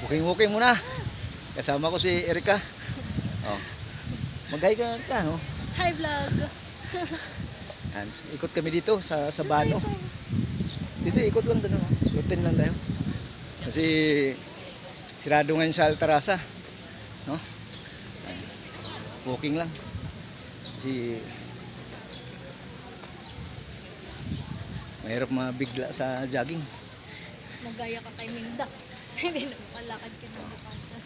Booking muna. Kasama ko si Erika. Oh. Mag-hi ka, no? Hi vlog. Yan. Ikot kami dito sa Bano. Dito ikot lang doon, no? Ikutin lang tayo. Kasi sirado ngayon sa Altarasa, no? Walking lang. Kasi mahirap mabigla sa jogging. Magaya ka kay Minda. Hindi na makalakad ka ng bukasan.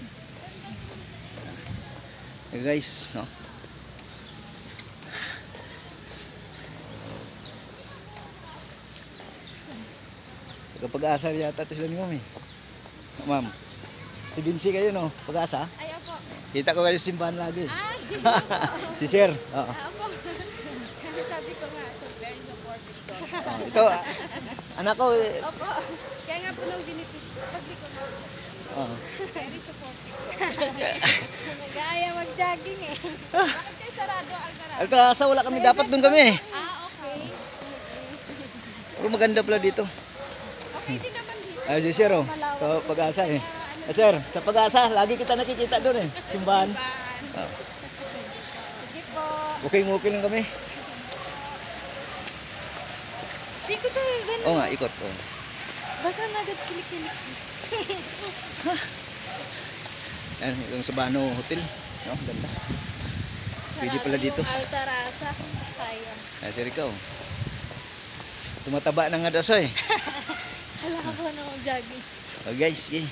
Okay guys, no? Pag-asa yata ito sila ni Mami. Ma'am, si Vinci kayo, no? Pag-asa? Ay, opo. Kita ko kayo sa simbahan lagi. Ay, Si Sir. Oo. opo. Kasi sabi ko nga, so very supportive ko. Ito, anak ko. Opo. Kaya nga po nung pagdi ko na. Oo. Very supportive ko. Nag-aaya mag-jogging eh. Bakit kayo sarado ang Altarasa? Altarasa, wala kami. Dapat doon kami. Ah, okay. Pero maganda pala dito. Okay din naman dito. Ay, si Sir, oh. Sa Pag-asa eh. Sir, sa Pag-asa, lagi kita nakikita doon eh. Simbahan. Oh. Sige po. Okay lang kami. Di ko tayo ganun. Oo nga, ikot. Oh. Basa na agad kilik-kilik. Yan, yung sa Bano Hotel. No, ganda. Pwede pala dito. Altarasa. Sayang. Ay, si Rico. Tumataba na nga daw siya eh. Hala ako na jogging. Oh guys, sige.